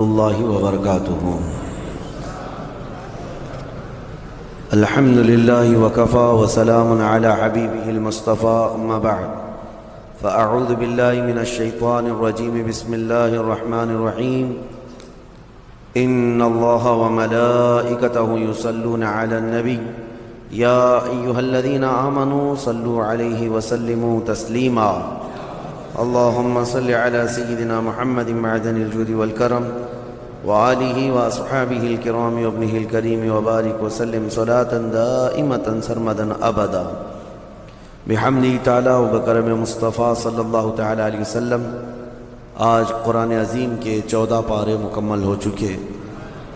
اللہ وبرکاتہ۔ الحمد للہ وکفا وسلام علی حبیبہ المصطفى اما بعد فاعوذ باللہ من الشیطان الرجیم بسم اللہ الرحمن الرحیم ان اللہ وملائکتہ یصلون علی النبی یا ایہا الذین آمنوا صلوا علیہ وسلموا تسلیما اللہم صل علی سیدنا محمد معدن الجود والکرم وآلہ واصحابہ الکرام وابنہ الکریم وبارک وسلم صلاة دائمة سرمدا ابدا بحمدہ تعالی وبکرم مصطفیٰ صلی اللہ تعالی علیہ وسلم۔ آج قرآن عظیم کے 14 پارے مکمل ہو چکے۔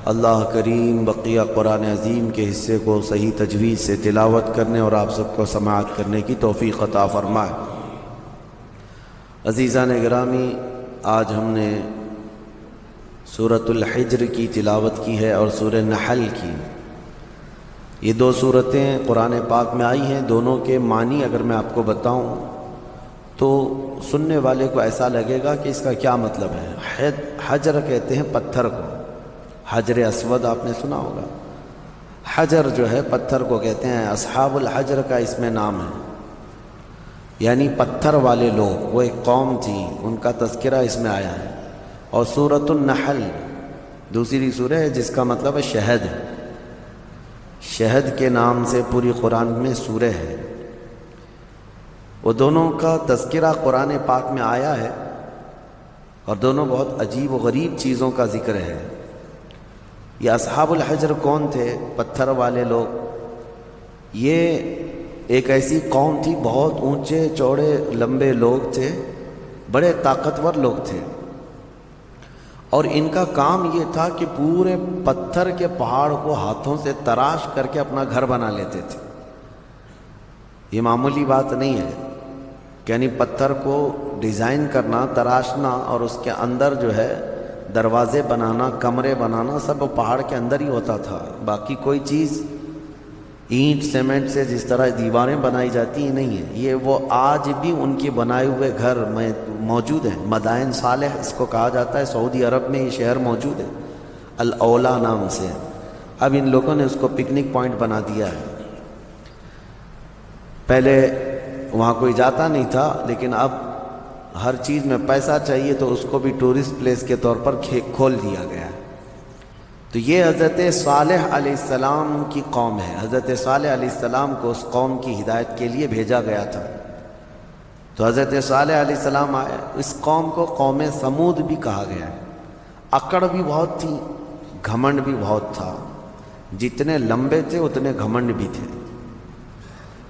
اللہ کریم بقیہ قرآن عظیم کے حصے کو صحیح تجوید سے تلاوت کرنے اور آپ سب کو سماعت کرنے کی توفیق عطا فرمائے۔ عزیزان گرامی، آج ہم نے سورۃ الحجر کی تلاوت کی ہے اور سورہ نحل کی۔ یہ 2 سورتیں قرآن پاک میں آئی ہیں۔ دونوں کے معنی اگر میں آپ کو بتاؤں تو سننے والے کو ایسا لگے گا کہ اس کا کیا مطلب ہے۔ حجر کہتے ہیں پتھر کو، حجر اسود آپ نے سنا ہوگا۔ حجر جو ہے پتھر کو کہتے ہیں۔ اصحاب الحجر کا اس میں نام ہے، یعنی پتھر والے لوگ، وہ ایک قوم تھی، ان کا تذکرہ اس میں آیا ہے۔ اور سورۃ النحل دوسری سورہ ہے جس کا مطلب ہے شہد۔ شہد کے نام سے پوری قرآن میں سورہ ہے۔ وہ دونوں کا تذکرہ قرآن پاک میں آیا ہے اور دونوں بہت عجیب و غریب چیزوں کا ذکر ہے۔ یہ اصحاب الحجر کون تھے؟ پتھر والے لوگ۔ یہ ایک ایسی قوم تھی، بہت اونچے چوڑے لمبے لوگ تھے، بڑے طاقتور لوگ تھے، اور ان کا کام یہ تھا کہ پورے پتھر کے پہاڑ کو ہاتھوں سے تراش کر کے اپنا گھر بنا لیتے تھے۔ یہ معمولی بات نہیں ہے، یعنی پتھر کو ڈیزائن کرنا، تراشنا اور اس کے اندر جو ہے دروازے بنانا، کمرے بنانا، سب پہاڑ کے اندر ہی ہوتا تھا۔ باقی کوئی چیز اینٹ سیمنٹ سے جس طرح دیواریں بنائی جاتی ہیں نہیں ہے۔ یہ وہ آج بھی ان کے بنائے ہوئے گھر میں موجود ہیں۔ مدائن صالح اس کو کہا جاتا ہے، سعودی عرب میں یہ شہر موجود ہے، الاولا نام سے۔ اب ان لوگوں نے اس کو پکنک پوائنٹ بنا دیا ہے۔ پہلے وہاں کوئی جاتا نہیں تھا، لیکن اب ہر چیز میں پیسہ چاہیے تو اس کو بھی ٹورسٹ پلیس کے طور پر کھول دیا گیا ہے۔ تو یہ حضرت صالح علیہ السلام کی قوم ہے۔ حضرت صالح علیہ السلام کو اس قوم کی ہدایت کے لیے بھیجا گیا تھا۔ تو حضرت صالح علیہ السلام آئے۔ اس قوم کو قوم سمود بھی کہا گیا ہے۔ اکڑ بھی بہت تھی، گھمنڈ بھی بہت تھا۔ جتنے لمبے تھے اتنے گھمنڈ بھی تھے،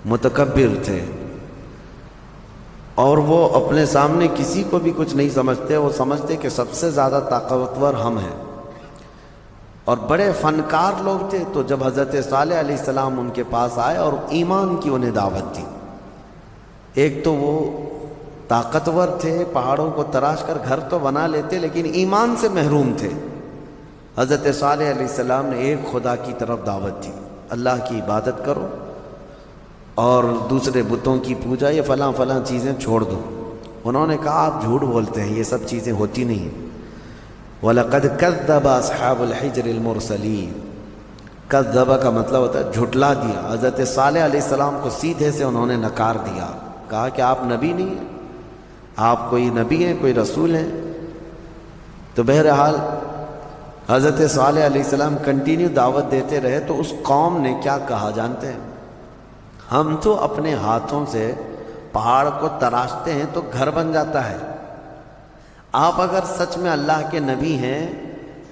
متکبر تھے، اور وہ اپنے سامنے کسی کو بھی کچھ نہیں سمجھتے۔ وہ سمجھتے کہ سب سے زیادہ طاقتور ہم ہیں، اور بڑے فنکار لوگ تھے۔ تو جب حضرت صالح علیہ السلام ان کے پاس آئے اور ایمان کی انہیں دعوت دی، ایک تو وہ طاقتور تھے، پہاڑوں کو تراش کر گھر تو بنا لیتے، لیکن ایمان سے محروم تھے۔ حضرت صالح علیہ السلام نے ایک خدا کی طرف دعوت دی، اللہ کی عبادت کرو اور دوسرے بتوں کی پوجا، یہ فلاں فلاں چیزیں چھوڑ دو۔ انہوں نے کہا آپ جھوٹ بولتے ہیں، یہ سب چیزیں ہوتی نہیں ہیں۔ وَلَقَدْ كَذَّبَ أَصْحَابُ الْحِجْرِ الْمُرْسَلِينَ۔ کذب کا مطلب ہوتا ہے جھٹلا دیا۔ حضرت صالح علیہ السلام کو سیدھے سے انہوں نے نکار دیا، کہا کہ آپ نبی نہیں ہیں، آپ کوئی نبی ہیں، کوئی رسول ہیں؟ تو بہرحال حضرت صالح علیہ السلام کنٹینیو دعوت دیتے رہے۔ تو اس قوم نے کیا کہا جانتے ہیں؟ ہم تو اپنے ہاتھوں سے پہاڑ کو تراشتے ہیں تو گھر بن جاتا ہے، آپ اگر سچ میں اللہ کے نبی ہیں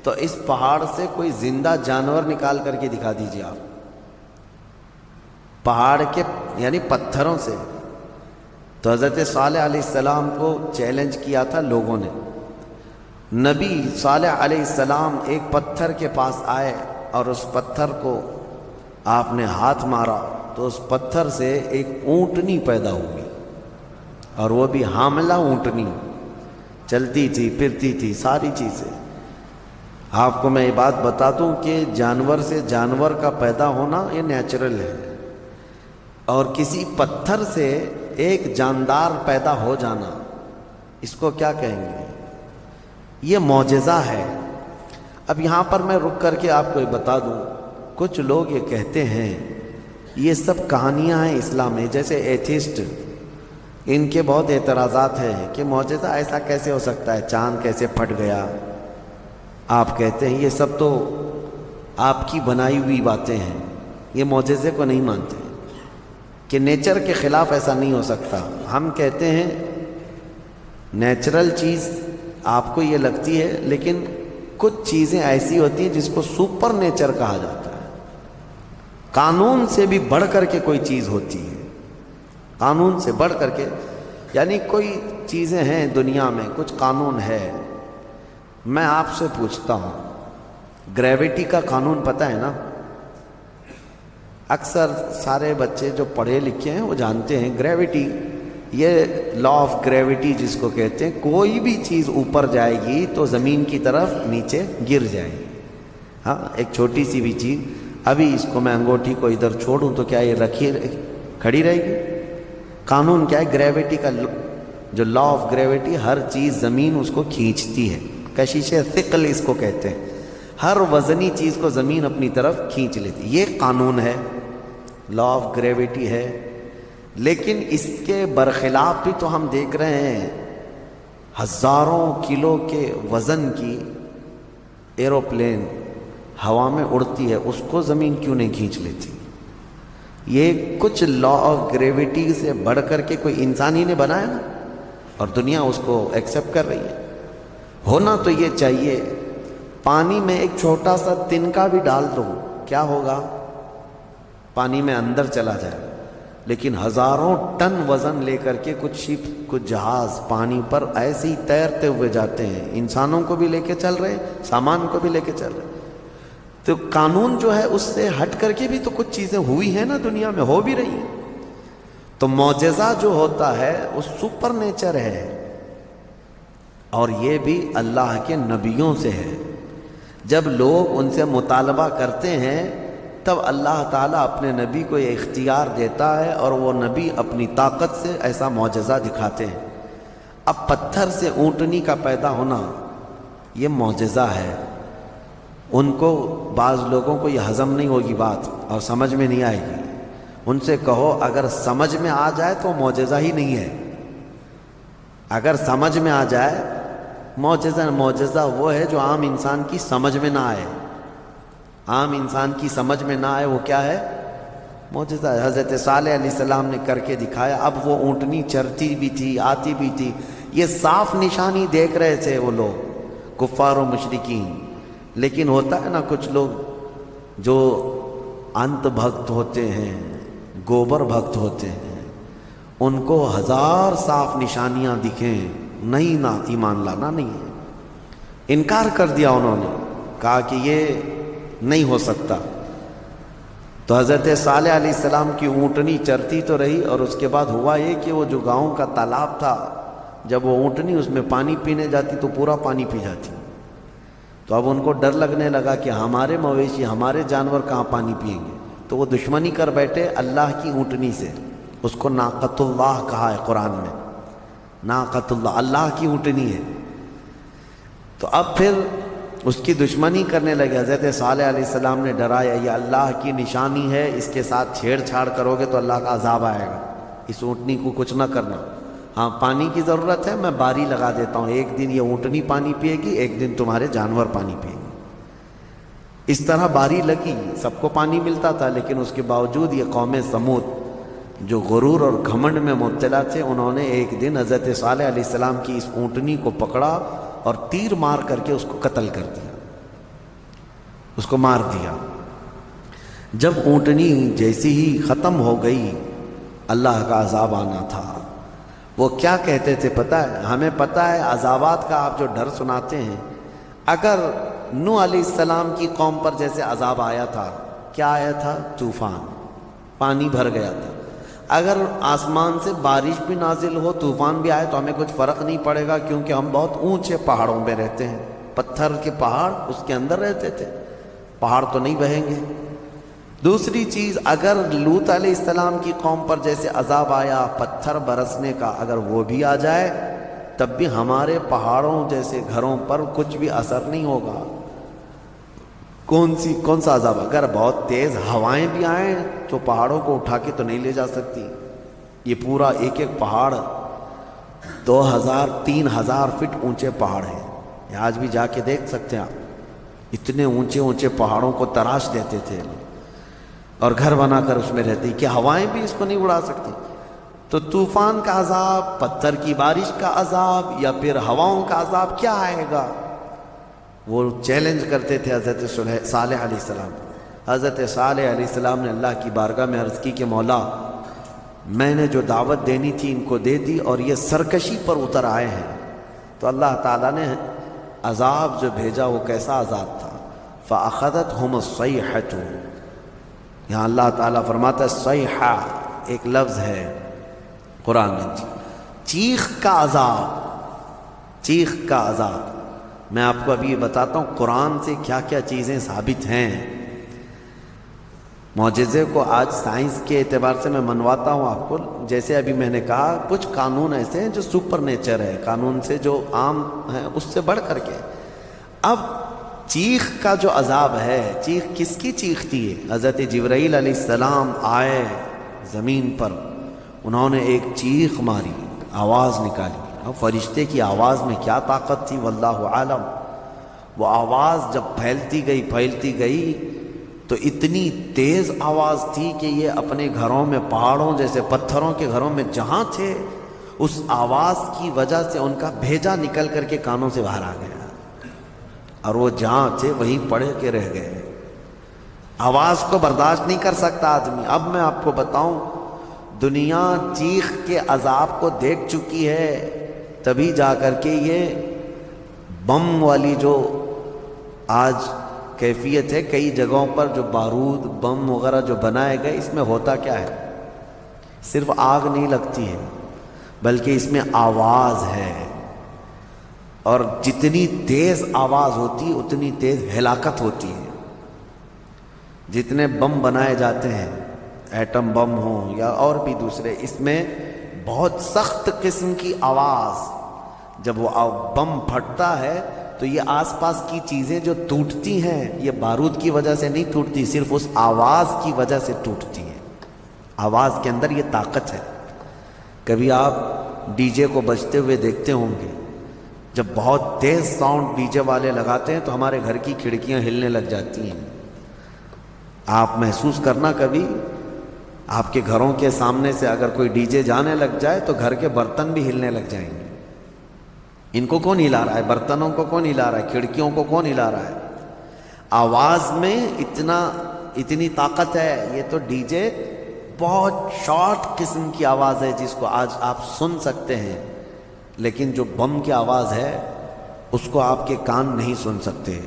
تو اس پہاڑ سے کوئی زندہ جانور نکال کر کے دکھا دیجیے۔ آپ پہاڑ کے یعنی پتھروں سے۔ تو حضرت صالح علیہ السلام کو چیلنج کیا تھا لوگوں نے۔ نبی صالح علیہ السلام ایک پتھر کے پاس آئے اور اس پتھر کو آپ نے ہاتھ مارا تو اس پتھر سے ایک اونٹنی پیدا ہوئی، اور وہ بھی حاملہ اونٹنی، چلتی تھی، پھرتی تھی، ساری چیزیں۔ آپ کو میں یہ بات بتا دوں کہ جانور سے جانور کا پیدا ہونا یہ نیچرل ہے، اور کسی پتھر سے ایک جاندار پیدا ہو جانا، اس کو کیا کہیں گے؟ یہ معجزہ ہے۔ اب یہاں پر میں رک کر کے آپ کو یہ بتا دوں، کچھ لوگ یہ کہتے ہیں یہ سب کہانیاں ہیں اسلام میں، جیسے ایتھسٹ، ان کے بہت اعتراضات ہیں کہ معجزہ ایسا کیسے ہو سکتا ہے، چاند کیسے پھٹ گیا. آپ کہتے ہیں یہ سب تو آپ کی بنائی ہوئی باتیں ہیں، یہ معجزے کو نہیں مانتے کہ نیچر کے خلاف ایسا نہیں ہو سکتا. ہم کہتے ہیں نیچرل چیز آپ کو یہ لگتی ہے، لیکن کچھ چیزیں ایسی ہوتی ہیں جس کو سپر نیچر کہا جاتا ہے. قانون سے بھی بڑھ کر کے کوئی چیز ہوتی ہے، قانون سے بڑھ کر کے، یعنی کوئی چیزیں ہیں دنیا میں، کچھ قانون ہے. میں آپ سے پوچھتا ہوں، گریویٹی کا قانون پتہ ہے نا؟ اکثر سارے بچے جو پڑھے لکھے ہیں وہ جانتے ہیں گریویٹی، یہ لا آف گریویٹی جس کو کہتے ہیں، کوئی بھی چیز اوپر جائے گی تو زمین کی طرف نیچے گر جائے گی. ہاں، ایک چھوٹی سی بھی چیز، ابھی اس کو میں انگوٹھی کو ادھر چھوڑوں تو کیا یہ رکھی کھڑی رہے گی؟ قانون کیا ہے؟ گریویٹی کا جو لا آف گریویٹی، ہر چیز زمین اس کو کھینچتی ہے. کشش ثقل اس کو کہتے ہیں، ہر وزنی چیز کو زمین اپنی طرف کھینچ لیتی. یہ قانون ہے، لا آف گریویٹی ہے. لیکن اس کے برخلاف بھی تو ہم دیکھ رہے ہیں ہزاروں کلو کے وزن کی ایروپلین ہوا میں اڑتی ہے، اس کو زمین کیوں نہیں کھینچ لیتی؟ یہ کچھ لا آف گریویٹی سے بڑھ کر کے کوئی انسان ہی نے بنایا نا، اور دنیا اس کو ایکسیپٹ کر رہی ہے. ہونا تو یہ چاہیے. پانی میں ایک چھوٹا سا تنکا بھی ڈال دو، کیا ہوگا؟ پانی میں اندر چلا جائے. لیکن ہزاروں ٹن وزن لے کر کے کچھ شپ، کچھ جہاز پانی پر ایسے ہی تیرتے ہوئے جاتے ہیں، انسانوں کو بھی لے کے چل رہے، سامان کو بھی لے کے چل رہے. تو قانون جو ہے اس سے ہٹ کر کے بھی تو کچھ چیزیں ہوئی ہیں نا، دنیا میں ہو بھی رہی ہیں. تو معجزہ جو ہوتا ہے وہ سپر نیچر ہے، اور یہ بھی اللہ کے نبیوں سے ہے. جب لوگ ان سے مطالبہ کرتے ہیں تب اللہ تعالیٰ اپنے نبی کو یہ اختیار دیتا ہے، اور وہ نبی اپنی طاقت سے ایسا معجزہ دکھاتے ہیں. اب پتھر سے اونٹنی کا پیدا ہونا یہ معجزہ ہے. ان کو، بعض لوگوں کو یہ ہضم نہیں ہوگی بات اور سمجھ میں نہیں آئے گی. ان سے کہو اگر سمجھ میں آ جائے تو معجزہ ہی نہیں ہے. اگر سمجھ میں آ جائے، معجزہ وہ ہے جو عام انسان کی سمجھ میں نہ آئے. عام انسان کی سمجھ میں نہ آئے وہ کیا ہے؟ معجزہ. حضرت صالح علیہ السلام نے کر کے دکھایا. اب وہ اونٹنی چرتی بھی تھی، آتی بھی تھی، یہ صاف نشانی دیکھ رہے تھے وہ لوگ، کفار و مشرکین. لیکن ہوتا ہے نا کچھ لوگ جو انت بھکت ہوتے ہیں، گوبر بھکت ہوتے ہیں، ان کو ہزار صاف نشانیاں دکھیں، نہیں، نہ ایمان لانا نہیں ہے. انکار کر دیا انہوں نے، کہا کہ یہ نہیں ہو سکتا. تو حضرت صالح علیہ السلام کی اونٹنی چرتی تو رہی، اور اس کے بعد ہوا یہ کہ وہ جو گاؤں کا تالاب تھا، جب وہ اونٹنی اس میں پانی پینے جاتی تو پورا پانی پی جاتی. تو اب ان کو ڈر لگنے لگا کہ ہمارے مویشی، ہمارے جانور کہاں پانی پئیں گے. تو وہ دشمنی کر بیٹھے اللہ کی اونٹنی سے. اس کو ناقۃ اللہ کہا ہے قرآن میں، ناقۃ اللہ، اللہ کی اونٹنی ہے. تو اب پھر اس کی دشمنی کرنے لگے. حضرت صالح علیہ السلام نے ڈرایا، یہ اللہ کی نشانی ہے، اس کے ساتھ چھیڑ چھاڑ کرو گے تو اللہ کا عذاب آئے گا. اس اونٹنی کو کچھ نہ کرنا. ہاں پانی کی ضرورت ہے، میں باری لگا دیتا ہوں، ایک دن یہ اونٹنی پانی پیے گی، ایک دن تمہارے جانور پانی پیے گی. اس طرح باری لگی، سب کو پانی ملتا تھا. لیکن اس کے باوجود یہ قوم سمود جو غرور اور گھمنڈ میں مبتلا تھے، انہوں نے ایک دن حضرت صالح علیہ السلام کی اس اونٹنی کو پکڑا اور تیر مار کر کے اس کو قتل کر دیا، اس کو مار دیا. جب اونٹنی جیسی ہی ختم ہو گئی، اللہ کا عذاب آنا تھا. وہ کیا کہتے تھے پتہ ہے؟ ہمیں پتہ ہے عذابات کا آپ جو ڈر سناتے ہیں، اگر نوح علیہ السلام کی قوم پر جیسے عذاب آیا تھا، کیا آیا تھا؟ طوفان، پانی بھر گیا تھا. اگر آسمان سے بارش بھی نازل ہو، طوفان بھی آئے تو ہمیں کچھ فرق نہیں پڑے گا، کیونکہ ہم بہت اونچے پہاڑوں میں رہتے ہیں. پتھر کے پہاڑ، اس کے اندر رہتے تھے، پہاڑ تو نہیں بہیں گے. دوسری چیز، اگر لوط علیہ السلام کی قوم پر جیسے عذاب آیا پتھر برسنے کا، اگر وہ بھی آ جائے تب بھی ہمارے پہاڑوں جیسے گھروں پر کچھ بھی اثر نہیں ہوگا. کون سا عذاب؟ اگر بہت تیز ہوائیں بھی آئیں تو پہاڑوں کو اٹھا کے تو نہیں لے جا سکتی. یہ پورا ایک ایک پہاڑ 2000-3000 فٹ اونچے پہاڑ ہیں. یہ آج بھی جا کے دیکھ سکتے ہیں آپ. اتنے اونچے اونچے پہاڑوں کو تراش دیتے تھے اور گھر بنا کر اس میں رہتی کہ ہوائیں بھی اس کو نہیں اڑا سکتی. تو طوفان کا عذاب، پتھر کی بارش کا عذاب، یا پھر ہواؤں کا عذاب کیا آئے گا؟ وہ چیلنج کرتے تھے حضرت صالح علیہ السلام. حضرت صالح علیہ السلام نے اللہ کی بارگاہ میں عرض کی کہ مولا، میں نے جو دعوت دینی تھی ان کو دے دی اور یہ سرکشی پر اتر آئے ہیں. تو اللہ تعالیٰ نے عذاب جو بھیجا وہ کیسا عذاب تھا؟ فَأَخَذَتْهُمُ الصَّيْحَةُ. یہاں اللہ تعالیٰ فرماتا ہے صیحہ ایک لفظ ہے قرآن میں، چیخ کا عذاب. چیخ کا عذاب. میں آپ کو ابھی بتاتا ہوں قرآن سے کیا کیا چیزیں ثابت ہیں. معجزے کو آج سائنس کے اعتبار سے میں منواتا ہوں آپ کو. جیسے ابھی میں نے کہا کچھ قانون ایسے ہیں جو سپر نیچر ہے، قانون سے جو عام ہیں اس سے بڑھ کر کے. اب چیخ کا جو عذاب ہے، چیخ کس کی چیخ تھی؟ حضرت جبرائیل علیہ السلام آئے زمین پر، انہوں نے ایک چیخ ماری، آواز نکالی. فرشتے کی آواز میں کیا طاقت تھی واللہ عالم. وہ آواز جب پھیلتی گئی تو اتنی تیز آواز تھی کہ یہ اپنے گھروں میں، پہاڑوں جیسے پتھروں کے گھروں میں جہاں تھے، اس آواز کی وجہ سے ان کا بھیجا نکل کر کے کانوں سے باہر آ گیا اور وہ جہاں تھے وہیں پڑے کے رہ گئے. آواز کو برداشت نہیں کر سکتا آدمی. اب میں آپ کو بتاؤں، دنیا چیخ کے عذاب کو دیکھ چکی ہے، تبھی جا کر کے یہ بم والی جو آج کیفیت ہے، کئی جگہوں پر جو بارود بم وغیرہ جو بنائے گئے، اس میں ہوتا کیا ہے؟ صرف آگ نہیں لگتی ہے بلکہ اس میں آواز ہے، اور جتنی تیز آواز ہوتی اتنی تیز ہلاکت ہوتی ہے. جتنے بم بنائے جاتے ہیں، ایٹم بم ہوں یا اور بھی دوسرے، اس میں بہت سخت قسم کی آواز، جب وہ بم پھٹتا ہے تو یہ آس پاس کی چیزیں جو ٹوٹتی ہیں یہ بارود کی وجہ سے نہیں ٹوٹتی، صرف اس آواز کی وجہ سے ٹوٹتی ہیں. آواز کے اندر یہ طاقت ہے. کبھی آپ ڈی جے کو بجتے ہوئے دیکھتے ہوں گے، جب بہت تیز ساؤنڈ ڈی جے والے لگاتے ہیں تو ہمارے گھر کی کھڑکیاں ہلنے لگ جاتی ہیں. آپ محسوس کرنا، کبھی آپ کے گھروں کے سامنے سے اگر کوئی ڈی جے جانے لگ جائے تو گھر کے برتن بھی ہلنے لگ جائیں گے. ان کو کون ہلا رہا ہے؟ برتنوں کو کون ہلا رہا ہے؟ کھڑکیوں کو کون ہلا رہا ہے؟ آواز میں اتنی طاقت ہے. یہ تو ڈی جے بہت شارٹ قسم کی آواز ہے جس کو آج آپ سن سکتے ہیں، لیکن جو بم کی آواز ہے اس کو آپ کے کان نہیں سن سکتے.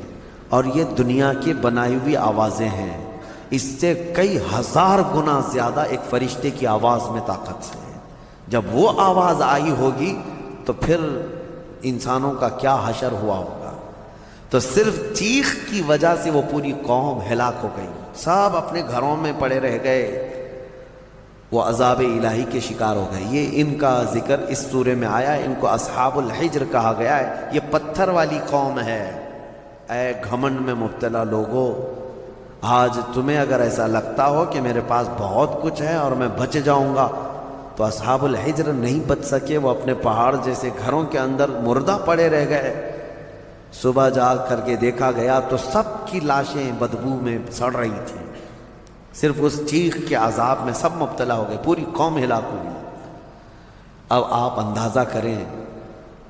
اور یہ دنیا کی بنائی ہوئی آوازیں ہیں. اس سے کئی ہزار گنا زیادہ ایک فرشتے کی آواز میں طاقت ہے. جب وہ آواز آئی ہوگی تو پھر انسانوں کا کیا حشر ہوا ہوگا. تو صرف چیخ کی وجہ سے وہ پوری قوم ہلاک ہو گئی، سب اپنے گھروں میں پڑے رہ گئے، وہ عذاب الہی کے شکار ہو گئے. یہ ان کا ذکر اس سورے میں آیا ہے. ان کو اصحاب الحجر کہا گیا ہے. یہ پتھر والی قوم ہے. اے گھمنڈ میں مبتلا لوگو، آج تمہیں اگر ایسا لگتا ہو کہ میرے پاس بہت کچھ ہے اور میں بچ جاؤں گا، تو اصحاب الحجر نہیں بچ سکے. وہ اپنے پہاڑ جیسے گھروں کے اندر مردہ پڑے رہ گئے. صبح جا کر کے دیکھا گیا تو سب کی لاشیں بدبو میں سڑ رہی تھیں. صرف اس چیخ کے عذاب میں سب مبتلا ہو گئے، پوری قوم ہلاک ہوئی. اب آپ اندازہ کریں،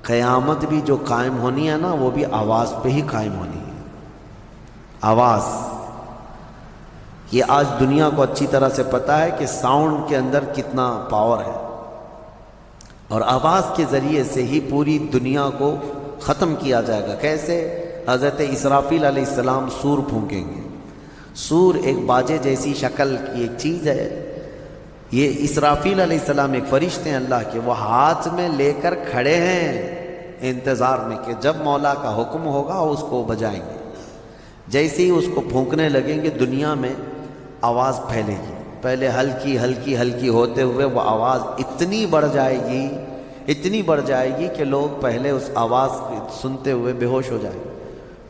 قیامت بھی جو قائم ہونی ہے نا، وہ بھی آواز پہ ہی قائم ہونی ہے. آواز، یہ آج دنیا کو اچھی طرح سے پتہ ہے کہ ساؤنڈ کے اندر کتنا پاور ہے، اور آواز کے ذریعے سے ہی پوری دنیا کو ختم کیا جائے گا. کیسے؟ حضرت اسرافیل علیہ السلام سور پھونکیں گے. سور ایک باجے جیسی شکل کی ایک چیز ہے. یہ اسرافیل علیہ السلام ایک فرشتے ہیں اللہ کے، وہ ہاتھ میں لے کر کھڑے ہیں انتظار میں کہ جب مولا کا حکم ہوگا اس کو بجائیں گے. جیسے ہی اس کو پھونکنے لگیں گے دنیا میں آواز پھیلے گی. پہلے ہلکی ہلکی ہلکی ہوتے ہوئے وہ آواز اتنی بڑھ جائے گی کہ لوگ پہلے اس آواز کو سنتے ہوئے بے ہوش ہو جائیں گے.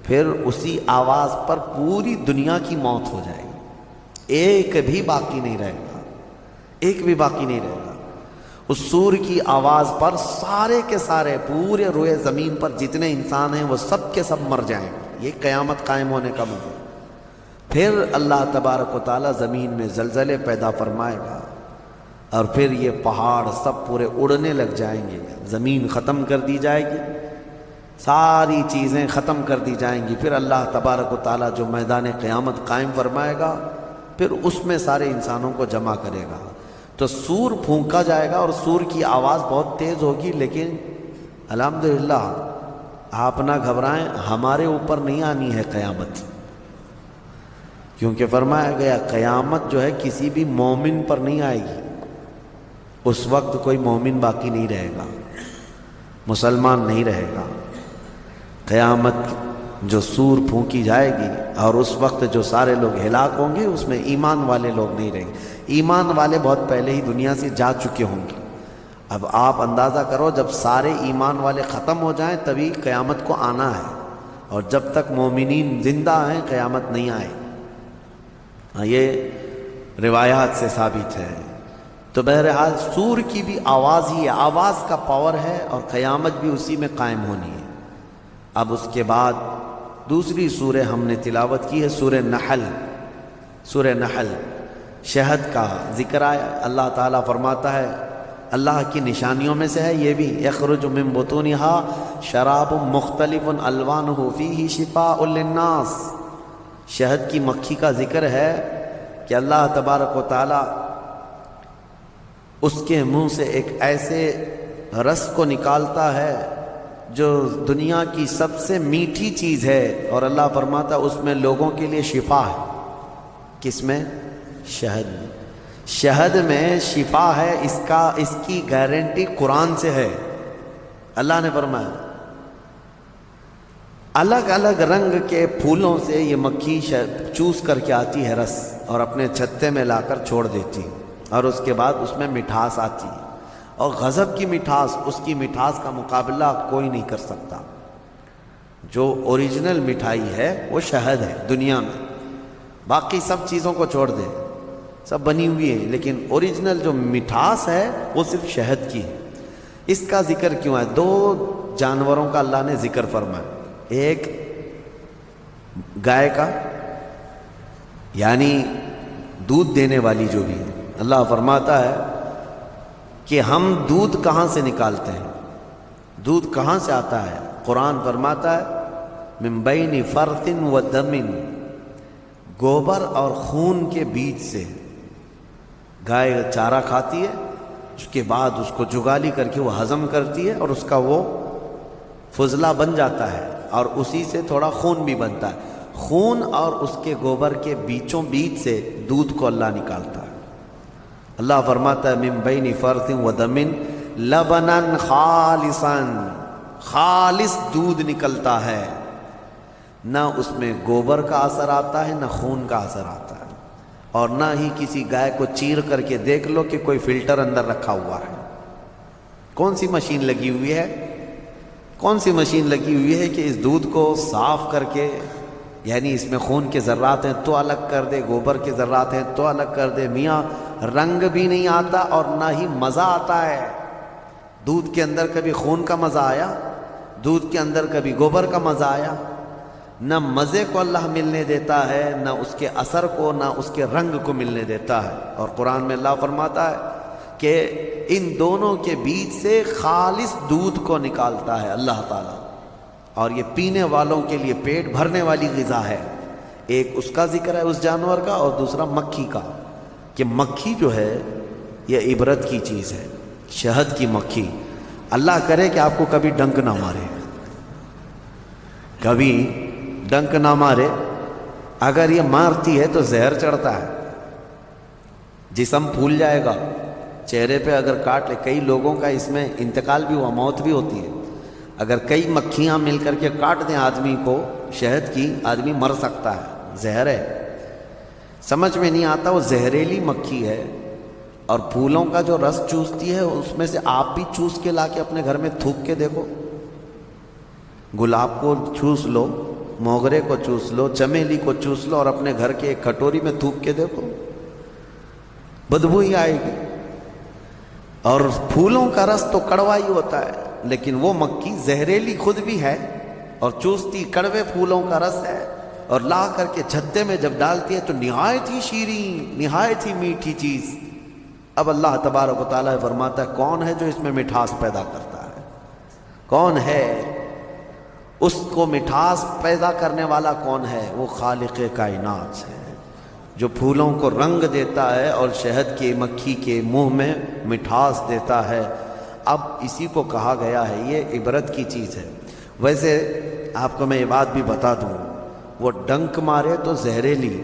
پھر اسی آواز پر پوری دنیا کی موت ہو جائے گی، ایک بھی باقی نہیں رہے گا، ایک بھی باقی نہیں رہے گا۔ اس سور کی آواز پر سارے کے سارے پورے روئے زمین پر جتنے انسان ہیں وہ سب کے سب مر جائیں گے۔ یہ قیامت قائم ہونے کا مطلب۔ پھر اللہ تبارک و تعالیٰ زمین میں زلزلے پیدا فرمائے گا، اور پھر یہ پہاڑ سب پورے اڑنے لگ جائیں گے، زمین ختم کر دی جائے گی، ساری چیزیں ختم کر دی جائیں گی۔ پھر اللہ تبارک و تعالیٰ جو میدان قیامت قائم فرمائے گا، پھر اس میں سارے انسانوں کو جمع کرے گا۔ تو سور پھونکا جائے گا، اور سور کی آواز بہت تیز ہوگی، لیکن الحمدللہ آپ نہ گھبرائیں، ہمارے اوپر نہیں آنی ہے قیامت، کیونکہ فرمایا گیا قیامت جو ہے کسی بھی مومن پر نہیں آئے گی۔ اس وقت کوئی مومن باقی نہیں رہے گا، مسلمان نہیں رہے گا۔ قیامت جو سور پھونکی جائے گی، اور اس وقت جو سارے لوگ ہلاک ہوں گے، اس میں ایمان والے لوگ نہیں رہیں گے۔ ایمان والے بہت پہلے ہی دنیا سے جا چکے ہوں گے۔ اب آپ اندازہ کرو، جب سارے ایمان والے ختم ہو جائیں تبھی قیامت کو آنا ہے، اور جب تک مومنین زندہ ہیں قیامت نہیں آئے۔ یہ روایات سے ثابت ہے۔ تو بہرحال سور کی بھی آواز ہی ہے، آواز کا پاور ہے، اور قیامت بھی اسی میں قائم ہونی ہے۔ اب اس کے بعد دوسری سورہ ہم نے تلاوت کی ہے، سورہ نحل۔ سورہ نحل شہد کا ذکر آیا۔ اللہ تعالیٰ فرماتا ہے، اللہ کی نشانیوں میں سے ہے یہ بھی، یخرج من بطونها شراب مختلف الوانہ فیہ شفاء للناس۔ شہد کی مکھی کا ذکر ہے کہ اللہ تبارک و تعالیٰ اس کے منہ سے ایک ایسے رس کو نکالتا ہے جو دنیا کی سب سے میٹھی چیز ہے، اور اللہ فرماتا ہے اس میں لوگوں کے لیے شفا ہے۔ کس میں؟ شہد میں۔ شہد میں شفا ہے، اس کی گارنٹی قرآن سے ہے۔ اللہ نے فرمایا الگ الگ رنگ کے پھولوں سے یہ مکھی چوس کر کے آتی ہے رس، اور اپنے چھتے میں لا کر چھوڑ دیتی، اور اس کے بعد اس میں مٹھاس آتی ہے، اور غضب کی مٹھاس، اس کی مٹھاس کا مقابلہ کوئی نہیں کر سکتا۔ جو اوریجنل مٹھائی ہے وہ شہد ہے دنیا میں، باقی سب چیزوں کو چھوڑ دے، سب بنی ہوئی ہے، لیکن اوریجنل جو مٹھاس ہے وہ صرف شہد کی ہے۔ اس کا ذکر کیوں ہے؟ دو جانوروں کا اللہ نے ذکر فرمایا، ایک گائے کا، یعنی دودھ دینے والی جو بھی ہے، اللہ فرماتا ہے کہ ہم دودھ کہاں سے نکالتے ہیں، دودھ کہاں سے آتا ہے؟ قرآن فرماتا ہے من بین فرث و دم، گوبر اور خون کے بیچ سے۔ گائے چارہ کھاتی ہے، اس کے بعد اس کو جگالی کر کے وہ ہضم کرتی ہے، اور اس کا وہ فضلہ بن جاتا ہے، اور اسی سے تھوڑا خون بھی بنتا ہے۔ خون اور اس کے گوبر کے بیچوں بیچ سے دودھ کو اللہ نکالتا ہے۔ اللہ فرماتا ہے من بین فرث و دم لبنا خالصا، خالص دودھ نکلتا ہے، نہ اس میں گوبر کا اثر آتا ہے، نہ خون کا اثر آتا ہے، اور نہ ہی کسی گائے کو چیر کر کے دیکھ لو کہ کوئی فلٹر اندر رکھا ہوا ہے۔ کون سی مشین لگی ہوئی ہے؟ کون سی مشین لگی ہوئی ہے کہ اس دودھ کو صاف کر کے، یعنی اس میں خون کے ذرات ہیں تو الگ کر دے، گوبر کے ذرات ہیں تو الگ کر دے؟ میاں رنگ بھی نہیں آتا اور نہ ہی مزہ آتا ہے۔ دودھ کے اندر کبھی خون کا مزہ آیا؟ دودھ کے اندر کبھی گوبر کا مزہ آیا؟ نہ مزے کو اللہ ملنے دیتا ہے، نہ اس کے اثر کو، نہ اس کے رنگ کو ملنے دیتا ہے۔ اور قرآن میں اللہ فرماتا ہے کہ ان دونوں کے بیچ سے خالص دودھ کو نکالتا ہے اللہ تعالیٰ، اور یہ پینے والوں کے لیے پیٹ بھرنے والی غذا ہے۔ ایک اس کا ذکر ہے اس جانور کا، اور دوسرا مکھی کا، کہ مکھی جو ہے یہ عبرت کی چیز ہے، شہد کی مکھی۔ اللہ کرے کہ آپ کو کبھی ڈنک نہ مارے، کبھی ڈنک نہ مارے۔ اگر یہ مارتی ہے تو زہر چڑھتا ہے، جسم پھول جائے گا، چہرے پہ اگر کاٹ لے، کئی لوگوں کا اس میں انتقال بھی ہوا، موت بھی ہوتی ہے۔ اگر کئی مکھیاں مل کر کے کاٹ دیں آدمی کو شہد کی، آدمی مر سکتا ہے، زہر ہے۔ سمجھ میں نہیں آتا وہ زہریلی مکھی ہے، اور پھولوں کا جو رس چوستی ہے اس میں سے آپ بھی چوس کے لا کے اپنے گھر میں تھوک کے دیکھو، گلاب کو چوس لو، موگرے کو چوس لو، چمیلی کو چوس لو اور اپنے گھر کے ایک کٹوری میں تھوک کے دیکھو، بدبو ہی آئے گی۔ اور پھولوں کا رس تو کڑوا ہی ہوتا ہے، لیکن وہ مکھی زہریلی خود بھی ہے اور چوستی کڑوے پھولوں کا رس ہے، اور لا کر کے چھتے میں جب ڈالتی ہے تو نہایت ہی شیریں، نہایت ہی میٹھی چیز۔ اب اللہ تبارک و تعالیٰ فرماتا ہے کون ہے جو اس میں مٹھاس پیدا کرتا ہے؟ کون ہے؟ اس کو مٹھاس پیدا کرنے والا کون ہے؟ وہ خالق کائنات ہے، جو پھولوں کو رنگ دیتا ہے اور شہد کی مکھی کے منہ میں مٹھاس دیتا ہے۔ اب اسی کو کہا گیا ہے، یہ عبرت کی چیز ہے۔ ویسے آپ کو میں یہ بات بھی بتا دوں، وہ ڈنک مارے تو زہریلی،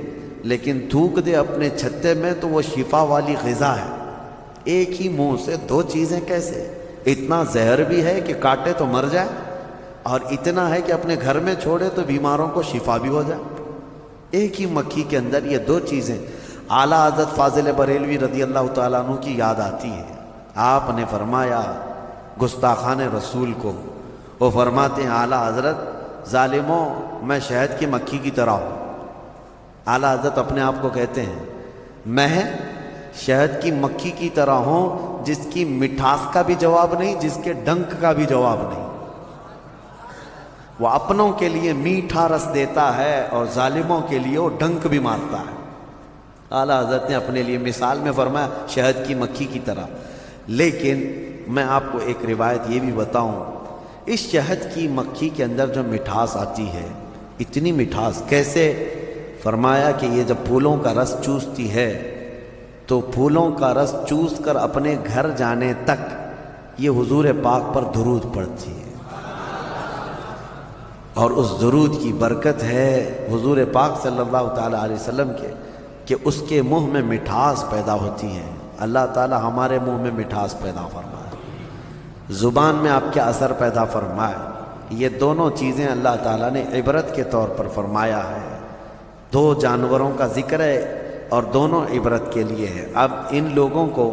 لیکن تھوک دے اپنے چھتے میں تو وہ شفا والی غذا ہے۔ ایک ہی منہ سے دو چیزیں کیسے؟ اتنا زہر بھی ہے کہ کاٹے تو مر جائے، اور اتنا ہے کہ اپنے گھر میں چھوڑے تو بیماروں کو شفا بھی ہو جائے۔ ایک ہی مکھی کے اندر یہ دو چیزیں۔ اعلیٰ حضرت فاضل بریلوی رضی اللہ تعالیٰ عنہ کی یاد آتی ہے، آپ نے فرمایا گستاخان رسول کو، وہ فرماتے ہیں اعلیٰ حضرت ظالموں میں شہد کی مکھی کی طرح ہوں۔ اعلیٰ حضرت اپنے آپ کو کہتے ہیں میں شہد کی مکھی کی طرح ہوں، جس کی مٹھاس کا بھی جواب نہیں، جس کے ڈنک کا بھی جواب نہیں۔ وہ اپنوں کے لیے میٹھا رس دیتا ہے اور ظالموں کے لیے وہ ڈنک بھی مارتا ہے۔ اعلیٰ حضرت نے اپنے لیے مثال میں فرمایا شہد کی مکھی کی طرح۔ لیکن میں آپ کو ایک روایت یہ بھی بتاؤں، اس شہد کی مکھی کے اندر جو مٹھاس آتی ہے، اتنی مٹھاس کیسے؟ فرمایا کہ یہ جب پھولوں کا رس چوستی ہے تو پھولوں کا رس چوس کر اپنے گھر جانے تک یہ حضور پاک پر درود پڑتی ہے، اور اس درود کی برکت ہے حضور پاک صلی اللہ تعالیٰ علیہ وسلم کے کہ اس کے منہ میں مٹھاس پیدا ہوتی ہے۔ اللہ تعالیٰ ہمارے منہ میں مٹھاس پیدا فرمائے، زبان میں آپ کے اثر پیدا فرمائے۔ یہ دونوں چیزیں اللہ تعالیٰ نے عبرت کے طور پر فرمایا ہے۔ دو جانوروں کا ذکر ہے اور دونوں عبرت کے لیے ہے۔ اب ان لوگوں کو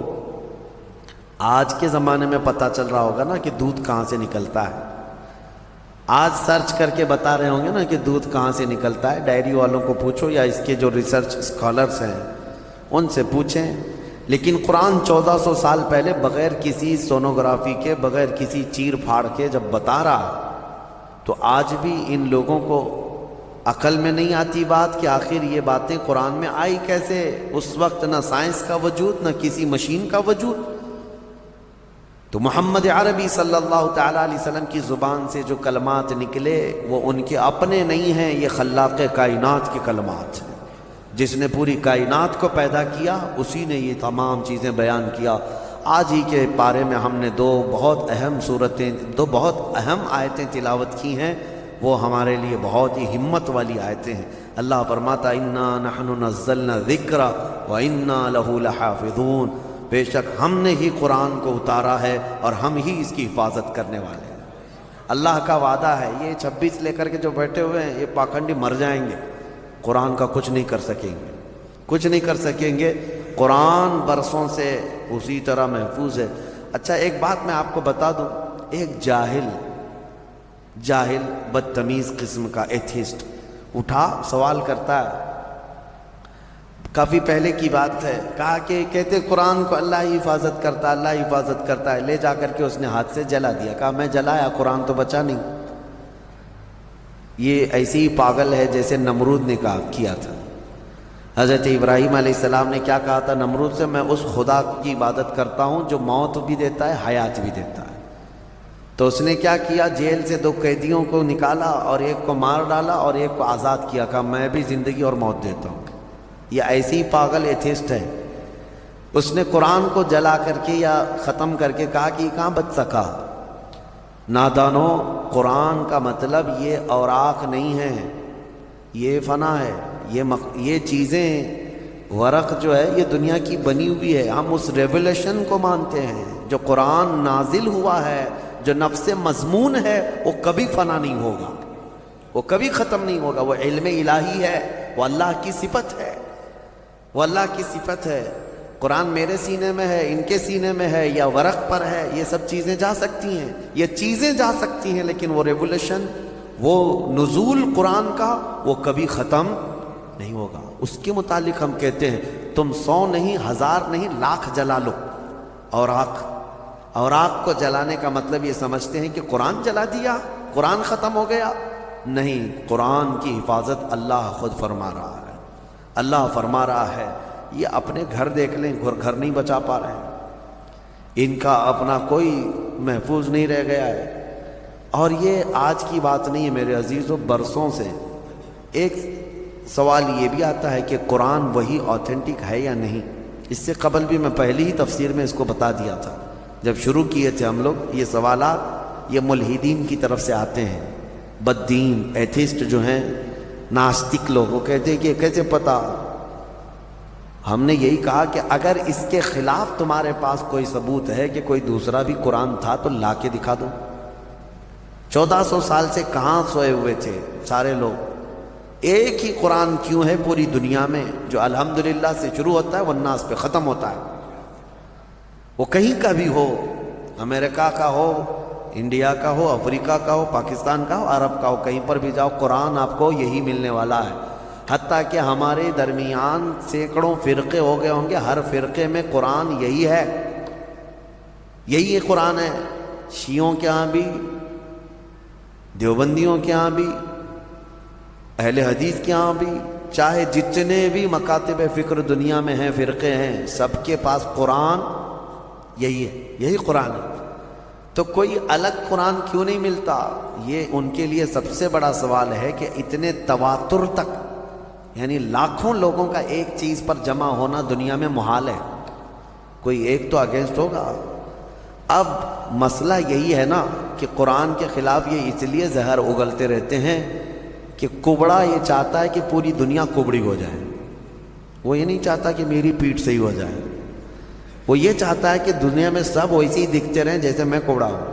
آج کے زمانے میں پتہ چل رہا ہوگا نا کہ دودھ کہاں سے نکلتا ہے۔ آج سرچ کر کے بتا رہے ہوں گے نا کہ دودھ کہاں سے نکلتا ہے، ڈائری والوں کو پوچھو یا اس کے جو ریسرچ اسکالرس ہیں ان سے پوچھیں۔ لیکن قرآن 1400 سال پہلے بغیر کسی سونوگرافی کے، بغیر کسی چیر پھاڑ کے جب بتا رہا، تو آج بھی ان لوگوں کو عقل میں نہیں آتی بات کہ آخر یہ باتیں قرآن میں آئی کیسے؟ اس وقت نہ سائنس کا وجود، نہ کسی مشین کا وجود۔ تو محمد عربی صلی اللہ تعالیٰ علیہ وسلم کی زبان سے جو کلمات نکلے وہ ان کے اپنے نہیں ہیں، یہ خلاق کائنات کے کلمات ہیں۔ جس نے پوری کائنات کو پیدا کیا اسی نے یہ تمام چیزیں بیان کیا۔ آج ہی کے پارے میں ہم نے دو بہت اہم آیتیں تلاوت کی ہیں، وہ ہمارے لیے بہت ہی ہمت والی آیتیں ہیں۔ اللہ فرماتا انا نحن نزلنا الذکر وانا لہ لحافظون، بے شک ہم نے ہی قرآن کو اتارا ہے اور ہم ہی اس کی حفاظت کرنے والے ہیں۔ اللہ کا وعدہ ہے، یہ 26 لے کر کے جو بیٹھے ہوئے ہیں یہ پاکھنڈی مر جائیں گے، قرآن کا کچھ نہیں کر سکیں گے، کچھ نہیں کر سکیں گے۔ قرآن برسوں سے اسی طرح محفوظ ہے۔ اچھا ایک بات میں آپ کو بتا دوں، ایک جاہل بدتمیز قسم کا ایتھیسٹ اٹھا سوال کرتا ہے، کافی پہلے کی بات ہے، کہا کہ کہتے قرآن کو اللہ ہی حفاظت کرتا ہے، اللہ حفاظت کرتا ہے۔ لے جا کر کے اس نے ہاتھ سے جلا دیا، کہا میں جلایا، قرآن تو بچا نہیں۔ یہ ایسی ہی پاگل ہے جیسے نمرود نے کیا تھا۔ حضرت ابراہیم علیہ السلام نے کیا کہا تھا نمرود سے؟ میں اس خدا کی عبادت کرتا ہوں جو موت بھی دیتا ہے، حیات بھی دیتا ہے۔ تو اس نے کیا کیا؟ جیل سے 2 قیدیوں کو نکالا اور ایک کو مار ڈالا اور ایک کو آزاد کیا، کہا میں بھی زندگی اور موت دیتا ہوں۔ یہ ایسی ہی پاگل ایتھیسٹ ہے۔ اس نے قرآن کو جلا کر کے یا ختم کر کے کہا کہ یہ کہاں بچ سکا؟ نادانو، قرآن کا مطلب یہ اوراق نہیں ہے، یہ فنا ہے، یہ چیزیں ورق جو ہے یہ دنیا کی بنی ہوئی ہے۔ ہم اس ریولیشن کو مانتے ہیں جو قرآن نازل ہوا ہے، جو نفس مضمون ہے، وہ کبھی فنا نہیں ہوگا، وہ کبھی ختم نہیں ہوگا۔ وہ علم الہی ہے، وہ اللہ کی صفت ہے، وہ اللہ کی صفت ہے۔ قرآن میرے سینے میں ہے، ان کے سینے میں ہے، یا ورق پر ہے، یہ سب چیزیں جا سکتی ہیں، یہ چیزیں جا سکتی ہیں، لیکن وہ ریولیشن وہ نزول قرآن کا وہ کبھی ختم نہیں ہوگا. اس کے متعلق ہم کہتے ہیں تم 100 نہیں 1000 نہیں لاکھ جلا لو اور آگ کو جلانے کا مطلب یہ سمجھتے ہیں کہ قرآن جلا دیا, قرآن ختم ہو گیا. نہیں, قرآن کی حفاظت اللہ خود فرما رہا ہے. اللہ فرما رہا ہے یہ اپنے گھر دیکھ لیں, گھر نہیں بچا پا رہے ہیں, ان کا اپنا کوئی محفوظ نہیں رہ گیا ہے. اور یہ آج کی بات نہیں ہے میرے عزیزوں, برسوں سے. ایک سوال یہ بھی آتا ہے کہ قرآن وہی آتھینٹک ہے یا نہیں. اس سے قبل بھی میں پہلی ہی تفسیر میں اس کو بتا دیا تھا جب شروع کیے تھے ہم لوگ. یہ سوالات یہ ملحدین کی طرف سے آتے ہیں, بددین ایتھسٹ جو ہیں, ناستک لوگ, وہ کہتے ہیں کہ کیسے پتا. ہم نے یہی کہا کہ اگر اس کے خلاف تمہارے پاس کوئی ثبوت ہے کہ کوئی دوسرا بھی قرآن تھا تو لا کے دکھا دو. 1400 سال سے کہاں سوئے ہوئے تھے سارے لوگ. ایک ہی قرآن کیوں ہے پوری دنیا میں جو الحمدللہ سے شروع ہوتا ہے والناس پہ ختم ہوتا ہے. وہ کہیں کا بھی ہو, امریکہ کا ہو, انڈیا کا ہو, افریقہ کا ہو, پاکستان کا ہو, عرب کا ہو, کہیں پر بھی جاؤ قرآن آپ کو یہی ملنے والا ہے. حتیٰ کہ ہمارے درمیان سینکڑوں فرقے ہو گئے ہوں گے, ہر فرقے میں قرآن یہی ہے, یہی قرآن ہے. شیعوں کے ہاں بھی, دیوبندیوں کے ہاں بھی, اہل حدیث کے ہاں بھی, چاہے جتنے بھی مکاتب فکر دنیا میں ہیں, فرقے ہیں, سب کے پاس قرآن یہی ہے, یہی قرآن ہے. تو کوئی الگ قرآن کیوں نہیں ملتا؟ یہ ان کے لیے سب سے بڑا سوال ہے کہ اتنے تواتر تک, یعنی لاکھوں لوگوں کا ایک چیز پر جمع ہونا دنیا میں محال ہے. کوئی ایک تو اگینسٹ ہوگا. اب مسئلہ یہی ہے نا کہ قرآن کے خلاف یہ اس لیے زہر اگلتے رہتے ہیں کہ کبڑا یہ چاہتا ہے کہ پوری دنیا کبڑی ہو جائے. وہ یہ نہیں چاہتا کہ میری پیٹھ صحیح ہو جائے. وہ یہ چاہتا ہے کہ دنیا میں سب ویسے ہی دکھتے رہیں جیسے میں کبڑا ہوں.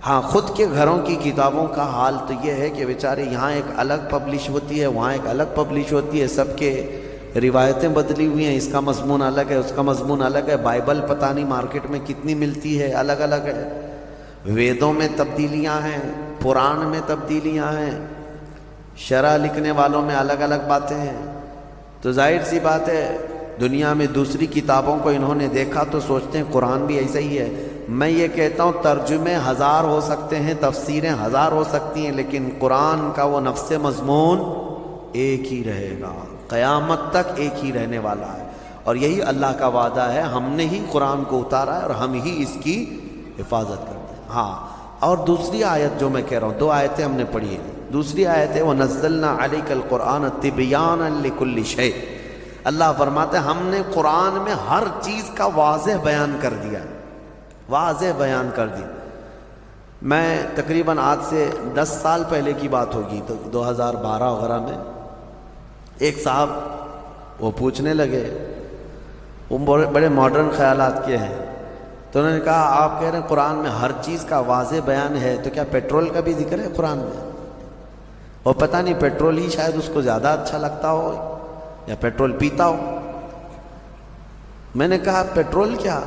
ہاں, خود کے گھروں کی کتابوں کا حال تو یہ ہے کہ بیچارے یہاں ایک الگ پبلش ہوتی ہے, وہاں ایک الگ پبلش ہوتی ہے, سب کے روایتیں بدلی ہوئی ہیں, اس کا مضمون الگ ہے, اس کا مضمون الگ ہے. بائبل پتہ نہیں مارکیٹ میں کتنی ملتی ہے, الگ الگ ہے. ویدوں میں تبدیلیاں ہیں, پران میں تبدیلیاں ہیں, شرح لکھنے والوں میں الگ الگ باتیں ہیں. تو ظاہر سی بات ہے دنیا میں دوسری کتابوں کو انہوں نے دیکھا تو سوچتے ہیں قرآن بھی ایسا ہی ہے. میں یہ کہتا ہوں ترجمے 1000 ہو سکتے ہیں, تفسیریں 1000 ہو سکتی ہیں, لیکن قرآن کا وہ نفس مضمون ایک ہی رہے گا, قیامت تک ایک ہی رہنے والا ہے. اور یہی اللہ کا وعدہ ہے, ہم نے ہی قرآن کو اتارا ہے اور ہم ہی اس کی حفاظت کرتے ہیں. ہاں, اور دوسری آیت جو میں کہہ رہا ہوں, 2 آیتیں ہم نے پڑھی ہیں. دوسری آیت ہے وَنَزَّلْنَا عَلَيْكَ الْقُرْآنَ تِبْيَانًا لِكُلِّ شَيْءٍ. اللہ فرماتے ہیں ہم نے قرآن میں ہر چیز کا واضح بیان کر دیا, واضح بیان کر دی. میں تقریباً آج سے 10 سال پہلے کی بات ہوگی, تو 2012 وغیرہ میں ایک صاحب وہ پوچھنے لگے, وہ بڑے ماڈرن خیالات کے ہیں, تو انہوں نے کہا آپ کہہ رہے ہیں قرآن میں ہر چیز کا واضح بیان ہے, تو کیا پیٹرول کا بھی ذکر ہے قرآن میں؟ اور پتہ نہیں پیٹرول ہی شاید اس کو زیادہ اچھا لگتا ہو یا پیٹرول پیتا ہو. میں نے کہا پیٹرول کیا؟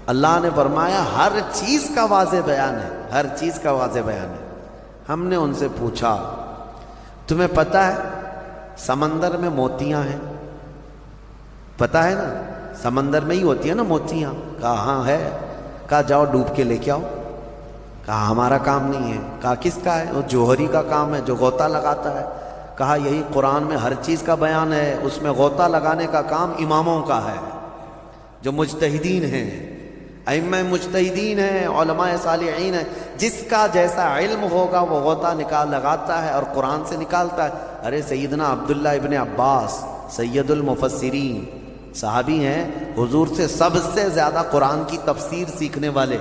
اللہ نے فرمایا ہر چیز کا واضح بیان ہے, ہر چیز کا واضح بیان ہے. ہم نے ان سے پوچھا تمہیں پتہ ہے سمندر میں موتیاں ہیں؟ پتہ ہے نا, سمندر میں ہی ہوتی ہے نا موتیاں. کہا ہاں ہے. کہا جاؤ ڈوب کے لے کے آؤ. کہا ہمارا کام نہیں ہے. کہا کس کا ہے؟ وہ جوہری کا کام ہے جو غوطہ لگاتا ہے. کہا یہی قرآن میں ہر چیز کا بیان ہے, اس میں غوطہ لگانے کا کام اماموں کا ہے جو مجتہدین ہیں, ائمہ مجتہدین ہیں, علماء صالحین ہیں. جس کا جیسا علم ہوگا وہ غوطہ لگاتا ہے اور قرآن سے نکالتا ہے. ارے سیدنا عبداللہ ابن عباس سید المفسرین صحابی ہیں, حضور سے سب سے زیادہ قرآن کی تفسیر سیکھنے والے.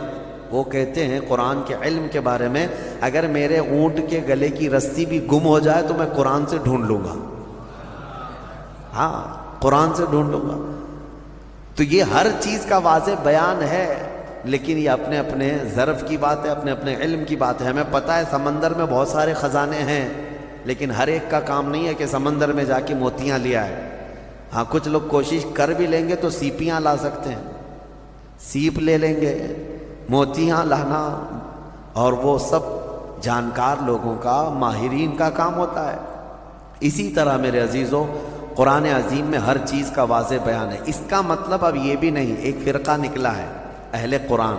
وہ کہتے ہیں قرآن کے علم کے بارے میں اگر میرے اونٹ کے گلے کی رسی بھی گم ہو جائے تو میں قرآن سے ڈھونڈ لوں گا. ہاں, قرآن سے ڈھونڈ لوں گا. تو یہ ہر چیز کا واضح بیان ہے, لیکن یہ اپنے اپنے ظرف کی بات ہے, اپنے اپنے علم کی بات ہے. ہمیں پتہ ہے سمندر میں بہت سارے خزانے ہیں, لیکن ہر ایک کا کام نہیں ہے کہ سمندر میں جا کے موتیاں لے آئے. ہاں, کچھ لوگ کوشش کر بھی لیں گے تو سیپیاں لا سکتے ہیں, سیپ لے لیں گے. موتیاں لانا اور وہ سب جانکار لوگوں کا، ماہرین کا کام ہوتا ہے۔ اسی طرح میرے عزیزوں قرآن عظیم میں ہر چیز کا واضح بیان ہے۔ اس کا مطلب اب یہ بھی نہیں ایک فرقہ نکلا ہے اہل قرآن،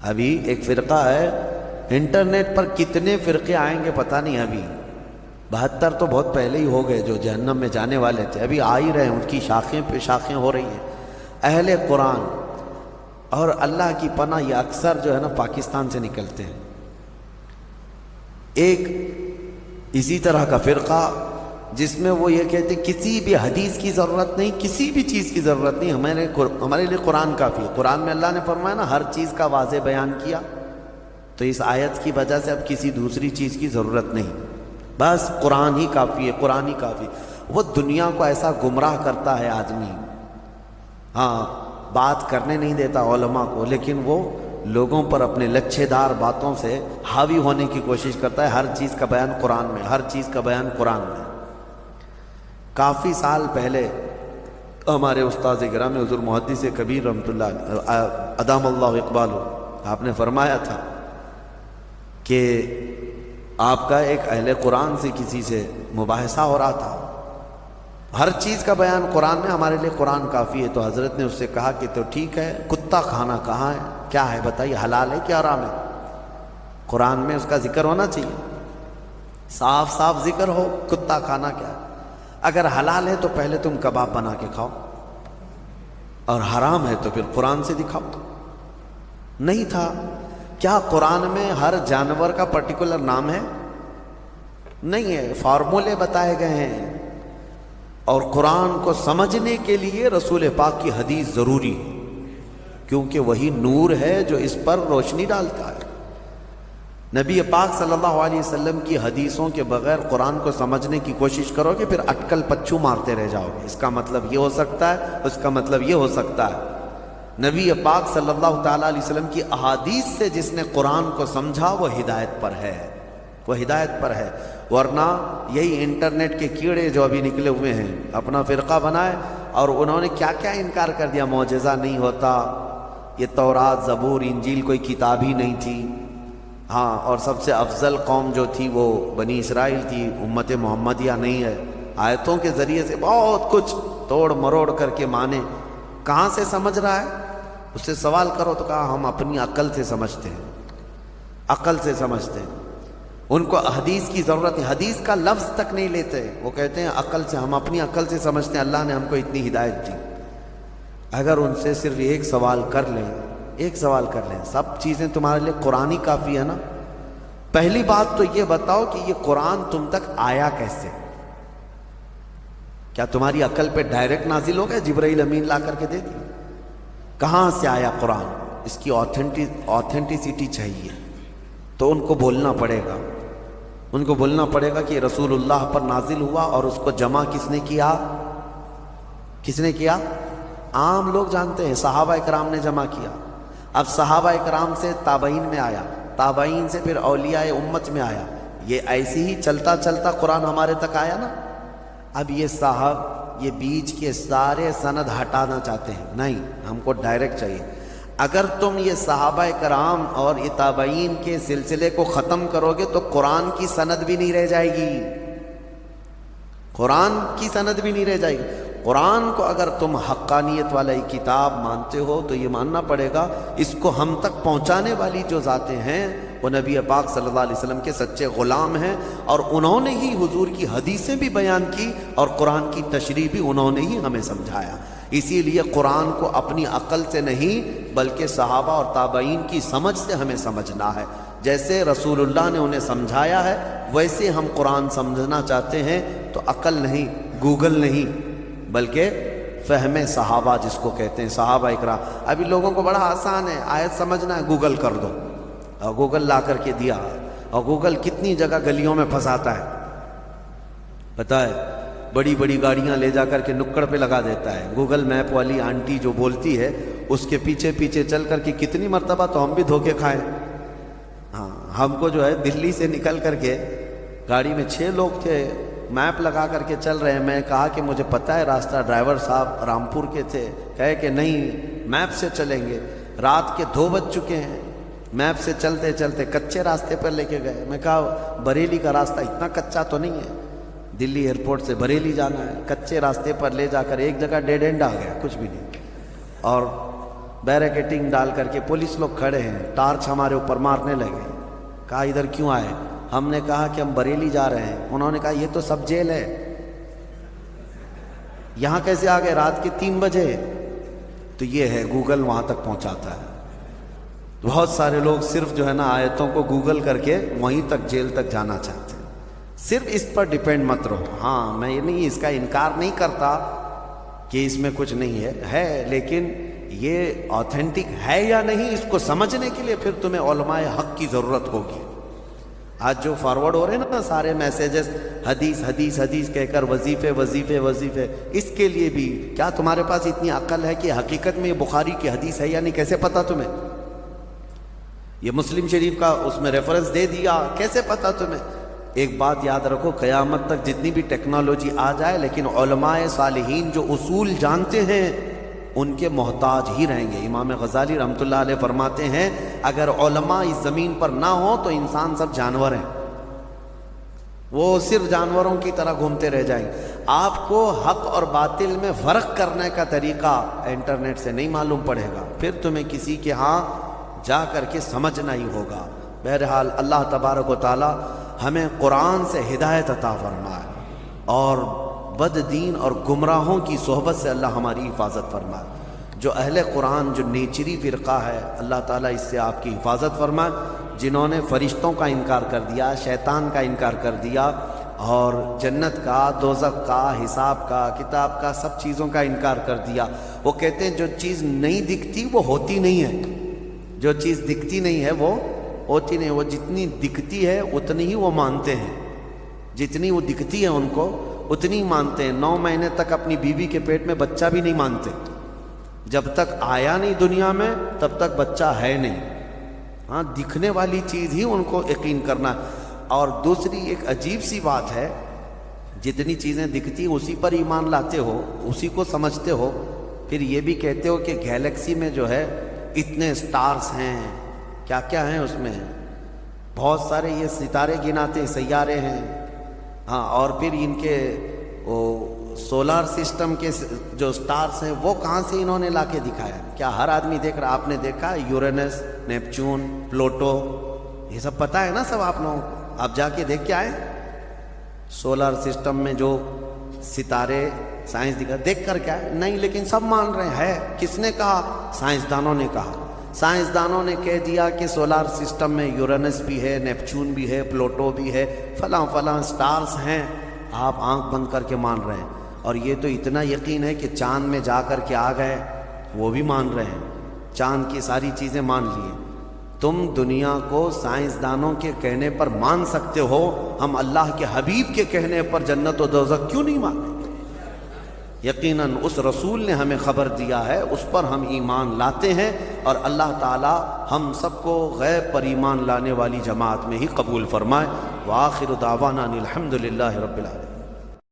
ابھی ایک فرقہ ہے، انٹرنیٹ پر کتنے فرقے آئیں گے پتہ نہیں، ابھی 72 تو بہت پہلے ہی ہو گئے جو جہنم میں جانے والے تھے، ابھی آ ہی رہے ہیں، ان کی شاخیں پہ شاخیں ہو رہی ہیں۔ اہل قرآن اور اللہ کی پناہ یہ اکثر جو ہے نا پاکستان سے نکلتے ہیں۔ ایک اسی طرح کا فرقہ جس میں وہ یہ کہتے ہیں کسی بھی حدیث کی ضرورت نہیں، کسی بھی چیز کی ضرورت نہیں، ہمارے لیے قرآن کافی ہے۔ قرآن میں اللہ نے فرمایا نا ہر چیز کا واضح بیان کیا، تو اس آیت کی وجہ سے اب کسی دوسری چیز کی ضرورت نہیں، بس قرآن ہی کافی ہے، قرآن ہی کافی۔ وہ دنیا کو ایسا گمراہ کرتا ہے آدمی، ہاں بات کرنے نہیں دیتا علماء کو، لیکن وہ لوگوں پر اپنے لچھے دار باتوں سے حاوی ہونے کی کوشش کرتا ہے۔ ہر چیز کا بیان قرآن میں، ہر چیز کا بیان قرآن میں۔ کافی سال پہلے ہمارے استاد گرامی حضور محدث کبیر رحمۃ اللہ ادام اللہ اقبالہ آپ نے فرمایا تھا کہ آپ کا ایک اہل قرآن سے کسی سے مباحثہ ہو رہا تھا، ہر چیز کا بیان قرآن میں، ہمارے لیے قرآن کافی ہے۔ تو حضرت نے اس سے کہا کہ تو ٹھیک ہے، کتا کھانا کہاں ہے، کیا ہے بتائیے، حلال ہے کہ حرام ہے؟ قرآن میں اس کا ذکر ہونا چاہیے، صاف صاف ذکر ہو کتا کھانا کیا ہے۔ اگر حلال ہے تو پہلے تم کباب بنا کے کھاؤ، اور حرام ہے تو پھر قرآن سے دکھاؤ۔ نہیں تھا۔ کیا قرآن میں ہر جانور کا پرٹیکولر نام ہے؟ نہیں ہے، فارمولے بتائے گئے ہیں، اور قرآن کو سمجھنے کے لیے رسول پاک کی حدیث ضروری ہے، کیونکہ وہی نور ہے جو اس پر روشنی ڈالتا ہے۔ نبی پاک صلی اللہ علیہ وسلم کی حدیثوں کے بغیر قرآن کو سمجھنے کی کوشش کرو گے، پھر اٹکل پچو مارتے رہ جاؤ گے۔ اس کا مطلب یہ ہو سکتا ہے، اس کا مطلب یہ ہو سکتا ہے۔ نبی پاک صلی اللہ تعالیٰ علیہ وسلم کی احادیث سے جس نے قرآن کو سمجھا وہ ہدایت پر ہے، وہ ہدایت پر ہے۔ ورنہ یہی انٹرنیٹ کے کیڑے جو ابھی نکلے ہوئے ہیں اپنا فرقہ بنائے، اور انہوں نے کیا کیا انکار کر دیا، معجزہ نہیں ہوتا، یہ تورات زبور انجیل کوئی کتاب ہی نہیں تھی، ہاں، اور سب سے افضل قوم جو تھی وہ بنی اسرائیل تھی، امت محمدیہ نہیں ہے۔ آیتوں کے ذریعے سے بہت کچھ توڑ مروڑ کر کے مانے۔ کہاں سے سمجھ رہا ہے؟ اس سے سوال کرو تو کہا ہم اپنی عقل سے سمجھتے ہیں، عقل سے سمجھتے ہیں، ان کو حدیث کی ضرورت ہے، حدیث کا لفظ تک نہیں لیتے، وہ کہتے ہیں عقل سے، ہم اپنی عقل سے سمجھتے ہیں، اللہ نے ہم کو اتنی ہدایت دی۔ اگر ان سے صرف ایک سوال کر لیں، ایک سوال کر لیں، سب چیزیں تمہارے لیے قرآن ہی کافی ہے نا۔ پہلی بات تو یہ بتاؤ کہ یہ قرآن تم تک آیا کیسے؟ کیا تمہاری عقل پہ ڈائریکٹ نازل ہو گیا، جبرائیل امین لا کر کے دے دی؟ کہاں سے آیا قرآن؟ اس کی آتھینٹسٹی چاہیے، تو ان کو بولنا پڑے گا، ان کو بولنا پڑے گا کہ رسول اللہ پر نازل ہوا، اور اس کو جمع کس نے کیا؟ کس نے کیا؟ عام لوگ جانتے ہیں، صحابہ اکرام نے جمع کیا۔ اب صحابہ اکرام سے تابعین میں آیا، تابعین سے پھر اولیاء امت میں آیا، یہ ایسے ہی چلتا چلتا قرآن ہمارے تک آیا نا۔ اب یہ صاحب یہ بیچ کے سارے سند ہٹانا چاہتے ہیں، نہیں، ہم کو ڈائریکٹ چاہیے۔ اگر تم یہ صحابہ کرام اور یہ تابعین کے سلسلے کو ختم کرو گے تو قرآن کی سند بھی نہیں رہ جائے گی، قرآن کی سند بھی نہیں رہ جائے گی۔ قرآن کو اگر تم حقانیت والا ایک کتاب مانتے ہو تو یہ ماننا پڑے گا اس کو ہم تک پہنچانے والی جو ذاتیں ہیں وہ نبی پاک صلی اللہ علیہ وسلم کے سچے غلام ہیں، اور انہوں نے ہی حضور کی حدیثیں بھی بیان کی، اور قرآن کی تشریح بھی انہوں نے ہی ہمیں سمجھایا۔ اسی لیے قرآن کو اپنی عقل سے نہیں بلکہ صحابہ اور تابعین کی سمجھ سے ہمیں سمجھنا ہے۔ جیسے رسول اللہ نے انہیں سمجھایا ہے ویسے ہم قرآن سمجھنا چاہتے ہیں، تو عقل نہیں، گوگل نہیں، بلکہ فہم صحابہ جس کو کہتے ہیں، صحابہ اکرام۔ ابھی لوگوں کو بڑا آسان ہے، آیت سمجھنا ہے گوگل کر دو، اور گوگل لا کر کے دیا، اور گوگل کتنی جگہ گلیوں میں پھنساتا ہے پتہ ہے، بڑی بڑی گاڑیاں لے جا کر کے نکڑ پہ لگا دیتا ہے۔ گوگل میپ والی آنٹی جو بولتی ہے اس کے پیچھے پیچھے چل کر کے کتنی مرتبہ تو ہم بھی دھوکے کھائیں۔ ہاں، ہم کو جو ہے دلی سے نکل کر کے گاڑی میں 6 لوگ تھے، میپ لگا کر کے چل رہے ہیں، میں کہا کہ مجھے پتہ ہے راستہ، ڈرائیور صاحب رامپور کے تھے، کہے کہ نہیں میپ سے چلیں گے، رات کے 2 بج چکے ہیں، میپ سے چلتے چلتے کچے راستے پر لے کے گئے. میں کہا بریلی کا راستہ اتنا کچا تو نہیں ہے, دلی ایئرپورٹ سے بریلی جانا ہے, کچے راستے پر لے جا کر ایک جگہ ڈیڈ اینڈ آ گیا, کچھ بھی نہیں, اور بیریکیٹنگ ڈال کر کے پولیس لوگ کھڑے ہیں, ٹارچ ہمارے اوپر مارنے لگے. کہا ادھر کیوں آئے؟ ہم نے کہا کہ ہم بریلی جا رہے ہیں. انہوں نے کہا یہ تو سب جیل ہے, یہاں کیسے آ گئے رات کے 3 بجے؟ تو یہ ہے گوگل وہاں تک پہنچاتا ہے. بہت سارے لوگ صرف جو ہے نا آیتوں کو گوگل کر کے وہیں تک جیل تک جانا چاہتے ہیں. صرف اس پر ڈیپینڈ مت رہو. ہاں میں یہ نہیں اس کا انکار نہیں کرتا کہ اس میں کچھ نہیں ہے, لیکن یہ آتھینٹک ہے یا نہیں اس کو سمجھنے کے لیے پھر تمہیں علماء حق کی ضرورت ہوگی. آج جو فارورڈ ہو رہے ہیں نا سارے میسیجز, حدیث حدیث حدیث کہہ کر وظیفے وظیفے وظیفے, اس کے لیے بھی کیا تمہارے پاس اتنی عقل ہے کہ حقیقت میں یہ بخاری کی حدیث ہے یا نہیں؟ کیسے پتا تمہیں؟ یہ مسلم شریف کا اس میں ریفرنس دے دیا, کیسے پتا تمہیں؟ ایک بات یاد رکھو, قیامت تک جتنی بھی ٹیکنالوجی آ جائے لیکن علماء صالحین جو اصول جانتے ہیں ان کے محتاج ہی رہیں گے. امام غزالی رحمۃ اللہ علیہ فرماتے ہیں اگر علماء اس زمین پر نہ ہوں تو انسان سب جانور ہیں, وہ صرف جانوروں کی طرح گھومتے رہ جائیں گے. آپ کو حق اور باطل میں فرق کرنے کا طریقہ انٹرنیٹ سے نہیں معلوم پڑے گا, پھر تمہیں کسی کے ہاں جا کر کے سمجھنا ہی ہوگا. بہرحال اللہ تبارک و تعالی ہمیں قرآن سے ہدایت عطا فرمائے اور بد دین اور گمراہوں کی صحبت سے اللہ ہماری حفاظت فرمائے. جو اہل قرآن جو نیچری فرقہ ہے اللہ تعالیٰ اس سے آپ کی حفاظت فرمائے. جنہوں نے فرشتوں کا انکار کر دیا, شیطان کا انکار کر دیا اور جنت کا, دوزخ کا, حساب کا, کتاب کا, سب چیزوں کا انکار کر دیا. وہ کہتے ہیں جو چیز نہیں دکھتی وہ ہوتی نہیں ہے, جو چیز دکھتی نہیں ہے وہ ہوتی نہیں. وہ جتنی دکھتی ہے اتنی ہی وہ مانتے ہیں, جتنی وہ دکھتی ہے ان کو اتنی مانتے ہیں. 9 مہینے تک اپنی بیوی کے پیٹ میں بچہ بھی نہیں مانتے, جب تک آیا نہیں دنیا میں تب تک بچہ ہے نہیں. ہاں دکھنے والی چیز ہی ان کو یقین کرنا. اور دوسری ایک عجیب سی بات ہے, جتنی چیزیں دکھتی اسی پر ایمان لاتے ہو, اسی کو سمجھتے ہو, پھر یہ بھی کہتے ہو کہ گیلیکسی میں جو ہے اتنے سٹارز ہیں, کیا کیا ہیں اس میں, بہت سارے یہ ستارے گناتے سیارے ہیں. ہاں اور پھر ان کے سولار سسٹم کے جو سٹارز ہیں وہ کہاں سے انہوں نے لا کے دکھایا؟ کیا ہر آدمی دیکھ رہا؟ آپ نے دیکھا یورینس, نیپچون, پلوٹو, یہ سب پتہ ہے نا سب آپ لوگوں کو؟ آپ جا کے دیکھ کے آئے سولار سسٹم میں جو ستارے سائنس دکھا, دیکھ کر کیا ہے؟ نہیں, لیکن سب مان رہے ہیں. کس نے کہا؟ سائنسدانوں نے کہا. سائنسدانوں نے کہہ دیا کہ سولار سسٹم میں یورینس بھی ہے, نیپچون بھی ہے, پلوٹو بھی ہے, فلاں فلاں سٹارز ہیں. آپ آنکھ بند کر کے مان رہے ہیں. اور یہ تو اتنا یقین ہے کہ چاند میں جا کر کے آ گئے, وہ بھی مان رہے ہیں, چاند کی ساری چیزیں مان لیے. تم دنیا کو سائنسدانوں کے کہنے پر مان سکتے ہو, ہم اللہ کے حبیب کے کہنے پر جنت و دوزخ کیوں نہیں مانیں؟ یقیناً اس رسول نے ہمیں خبر دیا ہے, اس پر ہم ایمان لاتے ہیں, اور اللہ تعالی ہم سب کو غیب پر ایمان لانے والی جماعت میں ہی قبول فرمائے. وآخر دعوانا الحمد للہ رب العالمین.